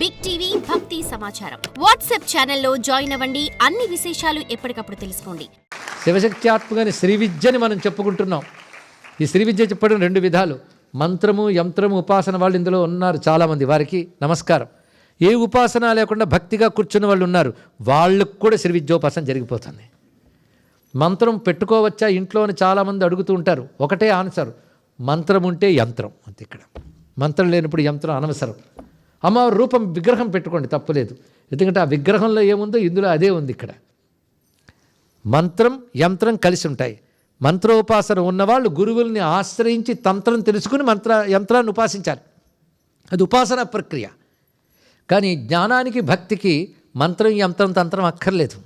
Big TV భక్తి సమాచారం WhatsApp ఛానల్లో జాయిన్ అవ్వండి. అన్ని విశేషాలు ఎప్పటికప్పుడు తెలుసుకోండి. శివశక్త్యాత్మకని శ్రీ విద్యని మనం చెప్పుకుంటున్నాం. ఈ శ్రీ విద్య చెప్పడం రెండు విధాలు. మంత్రము, యంత్రము, ఉపాసన వాళ్ళు ఇందులో ఉన్నారు చాలామంది, వారికి నమస్కారం. ఏ ఉపాసన లేకుండా భక్తిగా కూర్చున్న వాళ్ళు ఉన్నారు, వాళ్ళకు కూడా శ్రీ విద్యోపాసన జరిగిపోతుంది. మంత్రం పెట్టుకోవచ్చా ఇంట్లో అని చాలామంది అడుగుతూ ఉంటారు. ఒకటే ఆన్సర్, మంత్రం ఉంటే యంత్రం అంతే. ఇక్కడ మంత్రం లేనప్పుడు యంత్రం అనవసరం. అమ్మవారి రూపం విగ్రహం పెట్టుకోండి, తప్పులేదు. ఎందుకంటే ఆ విగ్రహంలో ఏముందో ఇందులో అదే ఉంది. ఇక్కడ మంత్రం యంత్రం కలిసి ఉంటాయి. మంత్రోపాసన ఉన్నవాళ్ళు గురువుల్ని ఆశ్రయించి తంత్రం తెలుసుకుని యంత్రాన్ని ఉపాసించాలి. అది ఉపాసన ప్రక్రియ. కానీ జ్ఞానానికి భక్తికి మంత్రం యంత్రం తంత్రం అక్కర్లేదు.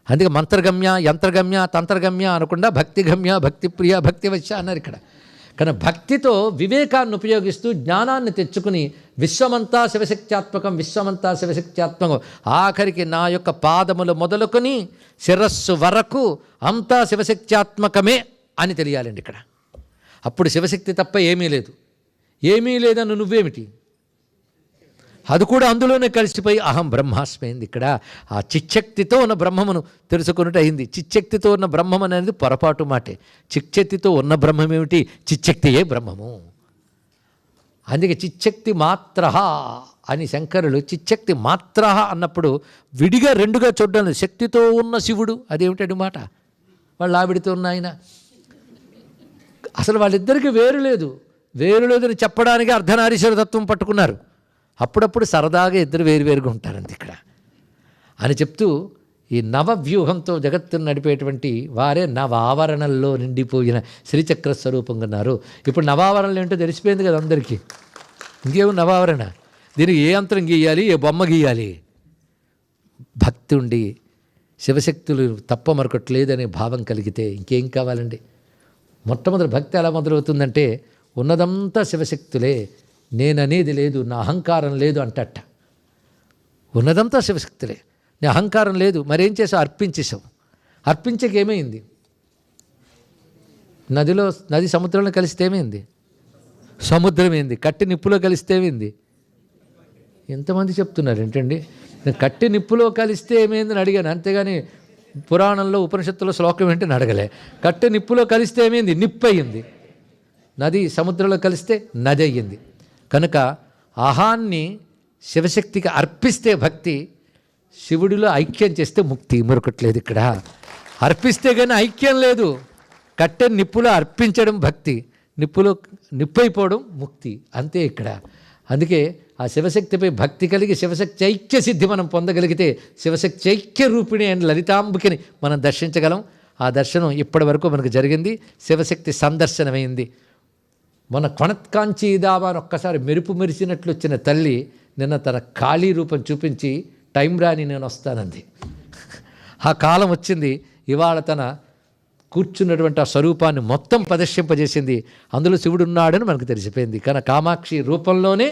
అందుకే మంత్రగమ్య యంత్రగమ్య తంత్రగమ్య అనకుండా భక్తిగమ్య భక్తిప్రియ భక్తివశ్య అన్నారు ఇక్కడ. కానీ భక్తితో వివేకాన్ని ఉపయోగిస్తూ జ్ఞానాన్ని తెచ్చుకుని విశ్వమంతా శివశక్త్యాత్మకం, విశ్వమంతా శివశక్త్యాత్మకం, ఆఖరికి నా యొక్క పాదములు మొదలుకొని శిరస్సు వరకు అంతా శివశక్త్యాత్మకమే అని తెలియాలండి ఇక్కడ. అప్పుడు శివశక్తి తప్ప ఏమీ లేదు. ఏమీ లేదన్న నువ్వేమిటి, అది కూడా అందులోనే కలిసిపోయి అహం బ్రహ్మాస్మి అయింది. ఇక్కడ ఆ చిచ్చక్తితో ఉన్న బ్రహ్మమును తెలుసుకున్నట్టు అయింది. చిచ్చక్తితో ఉన్న బ్రహ్మం అనేది పొరపాటు మాటే. చిచ్చక్తితో ఉన్న బ్రహ్మమేమిటి, చిచ్చక్తియే బ్రహ్మము. అందుకే చిచ్చక్తి మాత్ర అని శంకరులు చిచ్చక్తి మాత్ర అన్నప్పుడు విడిగా రెండుగా చూడడం లేదు. శక్తితో ఉన్న శివుడు అదేమిటండి మాట, వాళ్ళు ఆవిడితో ఉన్న ఆయన. అసలు వాళ్ళిద్దరికీ వేరు లేదు అని చెప్పడానికి అర్ధనారీశ్వర తత్వం పట్టుకున్నారు. అప్పుడప్పుడు సరదాగా ఇద్దరు వేరువేరుగా ఉంటారండి ఇక్కడ అని చెప్తూ ఈ నవవ్యూహంతో జగత్తును నడిపేటువంటి వారే నవావరణల్లో నిండిపోయిన శ్రీచక్ర స్వరూపంగా ఉన్నారు. ఇప్పుడు నవావరణలు ఏంటో తెలిసిపోయింది కదా అందరికీ. ఇంకేమో నవావరణ, దీనికి ఏ యంత్రం గీయాలి, ఏ బొమ్మ గీయాలి. భక్తి ఉండి శివశక్తులు తప్ప మరొకటి లేదనే భావం కలిగితే ఇంకేం కావాలండి. మొట్టమొదటి భక్తి ఎలా మొదలవుతుందంటే ఉన్నదంతా శివశక్తులే, నేననేది లేదు, నా అహంకారం లేదు అంటట. ఉన్నదంతా శివశక్తులే, నీ అహంకారం లేదు. మరేం చేసావు, అర్పించేసావు. అర్పించక ఏమైంది, నది సముద్రంలో కలిస్తే ఏమైంది, సముద్రం ఏంది, కట్టి నిప్పులో కలిస్తే ఏమైంది. ఎంతమంది చెప్తున్నారు ఏంటండి, నేను కట్టి నిప్పులో కలిస్తే ఏమైందని అడిగాను, అంతేగాని పురాణంలో ఉపనిషత్తులో శ్లోకం ఏంటని అడగలే. కట్టి నిప్పులో కలిస్తే ఏమైంది, నిప్పు అయ్యింది. నది సముద్రంలో కలిస్తే నది అయ్యింది. కనుక అహాన్ని శివశక్తికి అర్పిస్తే భక్తి, శివుడిలో ఐక్యం చేస్తే ముక్తి, మరొకట్లేదు ఇక్కడ. అర్పిస్తే కానీ ఐక్యం లేదు. కట్టె నిప్పులో అర్పించడం భక్తి, నిప్పైపోవడం ముక్తి, అంతే ఇక్కడ. అందుకే ఆ శివశక్తిపై భక్తి కలిగి శివశక్తి ఐక్య సిద్ధి మనం పొందగలిగితే శివశక్తి ఐక్య రూపిణి అయిన లలితాంబికని మనం దర్శించగలం. ఆ దర్శనం ఇప్పటి వరకు మనకు జరిగింది. శివశక్తి సందర్శనమైంది. మన కొణత్కాంచీదామా అని ఒక్కసారి మెరుపు మెరిసినట్లు వచ్చిన తల్లి నిన్న తన ఖాళీ రూపం చూపించి టైం రాని నేను వస్తానంది. ఆ కాలం వచ్చింది. ఇవాళ తన కూర్చున్నటువంటి ఆ స్వరూపాన్ని మొత్తం ప్రదర్శింపజేసింది. అందులో శివుడు ఉన్నాడని మనకు తెలిసిపోయింది. కానీ కామాక్షి రూపంలోనే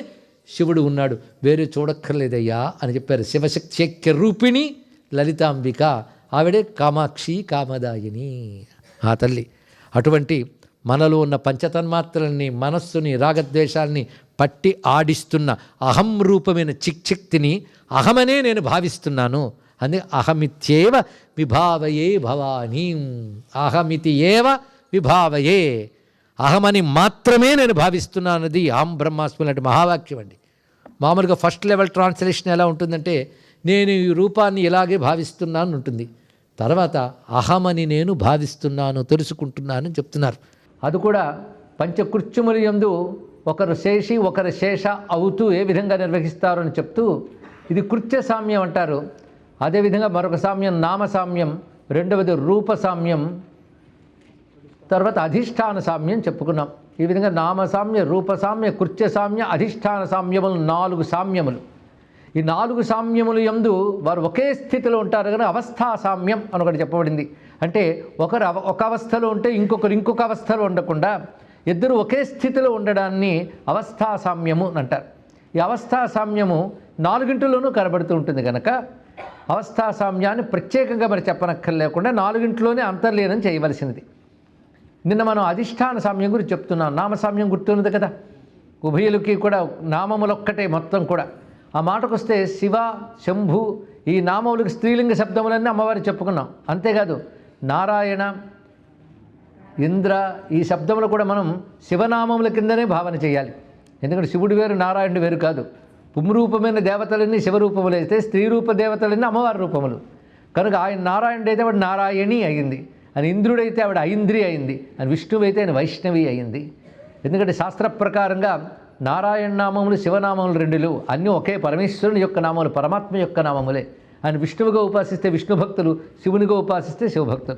శివుడు ఉన్నాడు, వేరే చూడక్కర్లేదయ్యా అని చెప్పారు. శివశక్తి రూపిణి లలితాంబిక, ఆవిడే కామాక్షి కామదాయిని ఆ తల్లి. అటువంటి మనలో ఉన్న పంచతన్మాత్రల్ని, మనస్సుని, రాగద్వేషాలని పట్టి ఆడిస్తున్న అహం రూపమైన చిక్శక్తిని అహమనే నేను భావిస్తున్నాను. అందుకే అహమిత్యేవ విభావయే భవానీ, అహమితి ఏవ విభావయే, అహమని మాత్రమే నేను భావిస్తున్నానది అహం బ్రహ్మాస్మి లాంటి మహావాక్యం అండి. మామూలుగా ఫస్ట్ లెవెల్ ట్రాన్స్లేషన్ ఎలా ఉంటుందంటే నేను ఈ రూపాన్ని ఇలాగే భావిస్తున్నాను ఉంటుంది. తర్వాత అహమని నేను భావిస్తున్నాను, తెలుసుకుంటున్నాను అని చెప్తున్నారు. అది కూడా పంచకృత్యముల యందు ఒకరు శేషి ఒకరు శేష అవుతూ ఏ విధంగా నిర్వహిస్తారు అని చెప్తూ ఇది కృత్య సామ్యం అంటారు. అదేవిధంగా మరొక సామ్యం నామసామ్యం, రెండవది రూపసామ్యం, తర్వాత అధిష్టాన సామ్యం చెప్పుకున్నాం. ఈ విధంగా నామసామ్య, రూపసామ్య, కృత్యసామ్య, అధిష్టాన సామ్యములు 4 సామ్యములు. ఈ 4 సామ్యములు యందు వారు ఒకే స్థితిలో ఉంటారు. కానీ అవస్థా సామ్యం అని ఒకటి చెప్పబడింది. అంటే ఒకరు ఒక అవస్థలో ఉంటే ఇంకొక అవస్థలో ఉండకుండా ఇద్దరు ఒకే స్థితిలో ఉండడాన్ని అవస్థా సామ్యము అంటారు. ఈ అవస్థా సామ్యము 4 కనబడుతూ ఉంటుంది కనుక అవస్థా సామ్యాన్ని ప్రత్యేకంగా మరి చెప్పనక్కర్లేకుండా 4 అంతర్లీనం చేయవలసినది. నిన్న మనం అధిష్టాన సామ్యం గురించి చెప్తున్నాం. నామసామ్యం గుర్తున్నది కదా, ఉభయులకి కూడా నామములొక్కటే మొత్తం కూడా. ఆ మాటకొస్తే శివ, శంభు ఈ నామములకు స్త్రీలింగ శబ్దములన్నీ అమ్మవారికి చెప్పుకున్నాం. అంతేకాదు నారాయణ, ఇంద్ర ఈ శబ్దములు కూడా మనం శివనామముల కిందనే భావన చేయాలి. ఎందుకంటే శివుడు వేరు, నారాయణుడు వేరు కాదు. పుంరూపమైన దేవతలన్నీ శివరూపములు అయితే, స్త్రీ రూప దేవతలన్నీ అమ్మవారి రూపములు. కనుక ఆయన నారాయణుడు అయితే ఆవిడ నారాయణి అయింది, అని ఇంద్రుడైతే ఆవిడ ఐంద్రి అయింది, అని విష్ణువు అయితే ఆయన వైష్ణవి అయింది. ఎందుకంటే శాస్త్ర ప్రకారంగా నారాయణ నామములు శివనామములు రెండులు, అన్నీ ఒకే పరమేశ్వరుని యొక్క నామములు, పరమాత్మ యొక్క నామములే. ఆయన విష్ణువుగా ఉపాసిస్తే విష్ణు భక్తులు, శివునిగా ఉపాసిస్తే శివభక్తులు.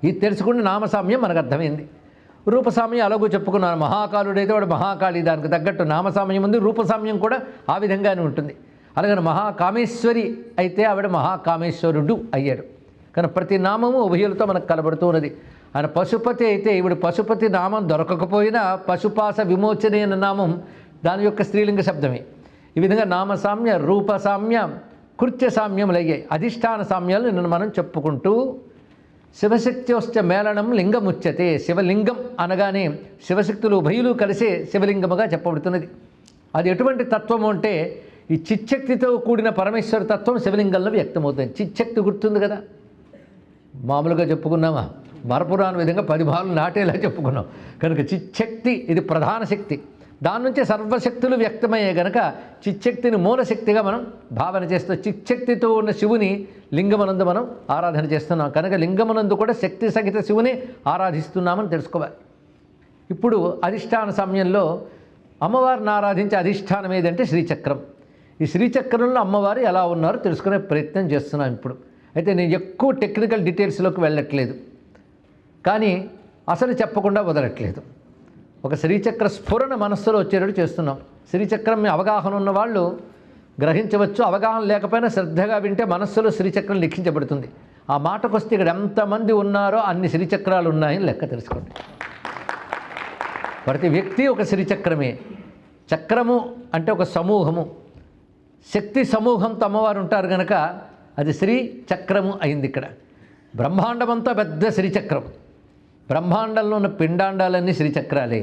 ఇది తెలుసుకుంటే నామసామ్యం మనకు అర్థమైంది. రూపసామ్యం అలాగూ చెప్పుకున్నాను. మహాకాలుడైతే వాడు మహాకాళి, దానికి తగ్గట్టు నామసామ్యం ఉంది, రూపసామ్యం కూడా ఆ విధంగానే ఉంటుంది. అలాగని మహాకామేశ్వరి అయితే ఆవిడ మహాకామేశ్వరుడు అయ్యాడు. కానీ ప్రతి నామము ఉభయులతో మనకు కనబడుతూ ఉన్నది. ఆయన పశుపతి అయితే ఈవిడ పశుపతి నామం దొరకకపోయినా పశుపాస విమోచన అనే నామం దాని యొక్క స్త్రీలింగ శబ్దమే. ఈ విధంగా నామసామ్య, రూపసామ్య, కృత్య సామ్యములు అయ్యాయి. అధిష్టాన సామ్యాలు నిన్ను మనం చెప్పుకుంటూ శివశక్త్యోశ్చ మేళనం లింగముచ్యతే. శివలింగం అనగానే శివశక్తులు ఉభయులు కలిసే శివలింగముగా చెప్పబడుతున్నది. అది ఎటువంటి తత్వము అంటే ఈ చిచ్చక్తితో కూడిన పరమేశ్వర తత్వం శివలింగంలో వ్యక్తమవుతుంది. చిచ్చక్తి గుర్తుంది కదా, మామూలుగా చెప్పుకున్నామా, మరపురాని విధంగా 10 భాలు నాటేలా చెప్పుకున్నాం. కనుక చిచ్చక్తి ఇది ప్రధాన శక్తి, దాని నుంచే సర్వశక్తులు వ్యక్తమయ్యే గనక చిచ్చక్తిని మూలశక్తిగా మనం భావన చేస్తాం. చిచ్చక్తితో ఉన్న శివుని లింగమనందు మనం ఆరాధన చేస్తున్నాం. కనుక లింగమనందు కూడా శక్తి సహిత శివుని ఆరాధిస్తున్నామని తెలుసుకోవాలి. ఇప్పుడు అధిష్టాన సమయంలో అమ్మవారిని ఆరాధించే అధిష్టానం ఏదంటే శ్రీచక్రం. ఈ శ్రీచక్రంలో అమ్మవారు ఎలా ఉన్నారో తెలుసుకునే ప్రయత్నం చేస్తున్నాం ఇప్పుడు. అయితే నేను ఎక్కువ టెక్నికల్ డీటెయిల్స్లోకి వెళ్ళట్లేదు, కానీ అసలు చెప్పకుండా వదలట్లేదు. ఒక శ్రీచక్ర స్ఫురణ మనస్సులో వచ్చేటట్టు చేస్తున్నాం. శ్రీచక్రం అవగాహన ఉన్న వాళ్ళు గ్రహించవచ్చు, అవగాహన లేకపోయినా శ్రద్ధగా వింటే మనస్సులో శ్రీచక్రం లిఖించబడుతుంది. ఆ మాటకు వస్తే ఇక్కడ ఎంతమంది ఉన్నారో అన్ని శ్రీచక్రాలు ఉన్నాయని లెక్క తెలుసుకోండి. ప్రతి వ్యక్తి ఒక శ్రీచక్రమే. చక్రము అంటే ఒక సమూహము, శక్తి సమూహంతో అమ్మవారు ఉంటారు కనుక అది శ్రీ చక్రము అయింది. ఇక్కడ బ్రహ్మాండమంతా పెద్ద శ్రీచక్రం. బ్రహ్మాండంలో ఉన్న పిండాండాలన్నీ శ్రీచక్రాలే.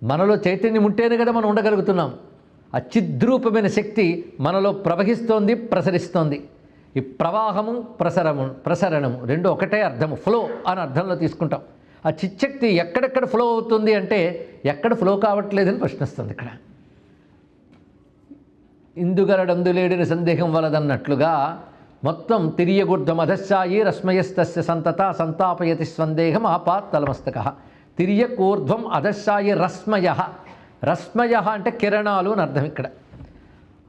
మనలో చైతన్యం ఉంటేనే కదా మనం ఉండగలుగుతున్నాం. ఆ చిద్రూపమైన శక్తి మనలో ప్రవహిస్తోంది, ప్రసరిస్తోంది. ఈ ప్రవాహము, ప్రసరణము రెండు ఒకటే అర్థము, ఫ్లో అని అర్థంలో తీసుకుంటాం. ఆ చిచ్చక్తి ఎక్కడెక్కడ ఫ్లో అవుతుంది అంటే ఎక్కడ ఫ్లో కావట్లేదని ప్రశ్నిస్తుంది ఇక్కడ. ఇందుగలడందులేడిన సందేహం వలదన్నట్లుగా మొత్తం తిరియగుర్ధం అధశ్చాయి రశ్మయస్తస్య సంతత సంతాపయతి స్వందేహం ఆపాత్ తలమస్తక. తిరియకూర్ధ్వం అధశ్చాయి రశ్మయ. రశ్మయ అంటే కిరణాలు అని అర్థం. ఇక్కడ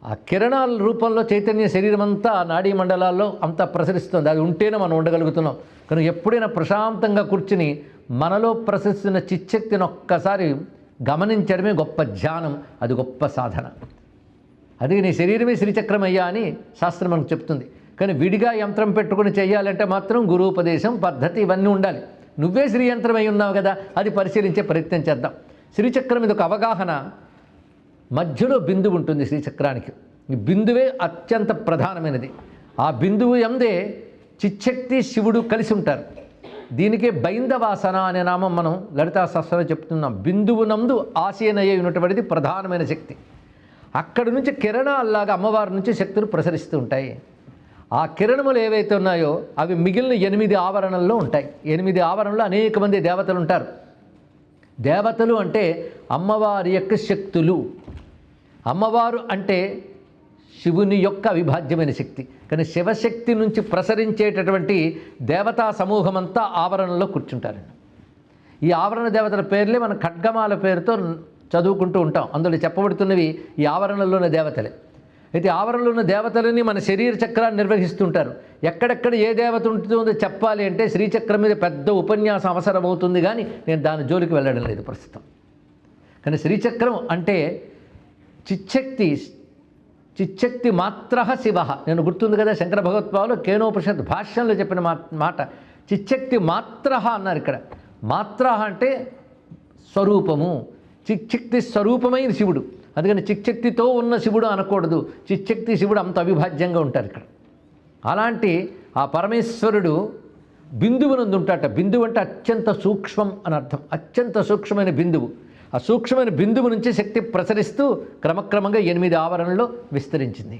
ఆ కిరణాల రూపంలో చైతన్య శరీరం అంతా నాడీ మండలాల్లో అంతా ప్రసరిస్తుంది. అది ఉంటేనే మనం ఉండగలుగుతున్నాం. కనుక ఎప్పుడైనా ప్రశాంతంగా కూర్చుని మనలో ప్రసరిస్తున్న చిచ్చక్తిని ఒక్కసారి గమనించడమే గొప్ప ధ్యానం, అది గొప్ప సాధన. అది నీ శరీరమే శ్రీచక్రం అయ్యా అని శాస్త్రం మనకు చెప్తుంది. కానీ విడిగా యంత్రం పెట్టుకుని చేయాలంటే మాత్రం గురూపదేశం, పద్ధతి ఇవన్నీ ఉండాలి. నువ్వే శ్రీయంత్రం అయి ఉన్నావు కదా, అది పరిశీలించే ప్రయత్నం చేద్దాం. శ్రీచక్రం ఇది ఒక అవగాహన. మధ్యలో బిందువు ఉంటుంది శ్రీచక్రానికి. ఈ బిందువే అత్యంత ప్రధానమైనది. ఆ బిందువు ఎందే చిచ్చక్తి శివుడు కలిసి ఉంటారు. దీనికే బైందవాసన అనే నామం మనం లలితా శాస్త్రంలో చెప్తున్నాం. బిందువు నందు ఆసీనయ్యి ఉన్నటువంటిది ప్రధానమైన శక్తి. అక్కడి నుంచి కిరణాల్లాగా అమ్మవారి నుంచి శక్తులు ప్రసరిస్తూ ఉంటాయి. ఆ కిరణములు ఏవైతే ఉన్నాయో అవి మిగిలిన 8 ఆవరణల్లో ఉంటాయి. 8 ఆవరణలో అనేక మంది దేవతలు ఉంటారు. దేవతలు అంటే అమ్మవారి యొక్క శక్తులు. అమ్మవారు అంటే శివుని యొక్క అవిభాజ్యమైన శక్తి. కానీ శివశక్తి నుంచి ప్రసరించేటటువంటి దేవతా సమూహమంతా ఆవరణలో కూర్చుంటారండి. ఈ ఆవరణ దేవతల పేర్లే మన ఖడ్గమాల పేరుతో చదువుకుంటూ ఉంటాం. అందులో చెప్పబడుతున్నవి ఈ ఆవరణలోని దేవతలే. అయితే ఆవరణలో ఉన్న దేవతలని మన శరీర చక్రాన్ని నిర్వహిస్తుంటారు. ఎక్కడెక్కడ ఏ దేవత ఉంటుందో చెప్పాలి అంటే శ్రీచక్రం మీద పెద్ద ఉపన్యాసం అవసరం అవుతుంది, కానీ నేను దాని జోలికి వెళ్ళడం లేదు ప్రస్తుతం. కానీ శ్రీచక్రం అంటే చిచ్చక్తి మాత్ర శివ. నేను గుర్తుంది కదా, శంకర భగవత్పాదులు కేనోపనిషత్ భాష్యంలో చెప్పిన మాట చిచ్చక్తి మాత్ర అన్నారు. ఇక్కడ మాత్ర అంటే స్వరూపము, చిచ్చక్తి స్వరూపమైన శివుడు. అందుకని చిచ్చక్తితో ఉన్న శివుడు అనకూడదు, చిచ్చక్తి శివుడు అంత అవిభాజ్యంగా ఉంటారు ఇక్కడ. అలాంటి ఆ పరమేశ్వరుడు బిందువునందు ఉంటాట. బిందువు అంటే అత్యంత సూక్ష్మం అని అర్థం. అత్యంత సూక్ష్మమైన బిందువు. ఆ సూక్ష్మమైన బిందువు నుంచి శక్తి ప్రసరిస్తూ క్రమక్రమంగా 8 ఆవరణలో విస్తరించింది.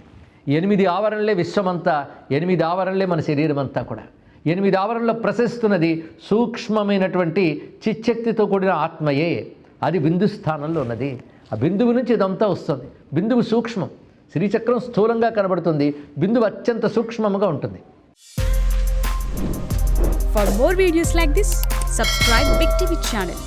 8 ఆవరణలే విశ్వమంతా, 8 ఆవరణలే మన శరీరం అంతా కూడా. 8 ఆవరణలో ప్రసరిస్తున్నది సూక్ష్మమైనటువంటి చిచ్చక్తితో కూడిన ఆత్మయే. అది బిందు స్థానంలో ఉన్నది. ఆ బిందువు నుంచి ఇదంతా వస్తుంది. బిందువు సూక్ష్మం, శ్రీచక్రం స్థూలంగా కనబడుతుంది, బిందువు అత్యంత సూక్ష్మముగా ఉంటుంది. For more videos like this, subscribe Big TV channel.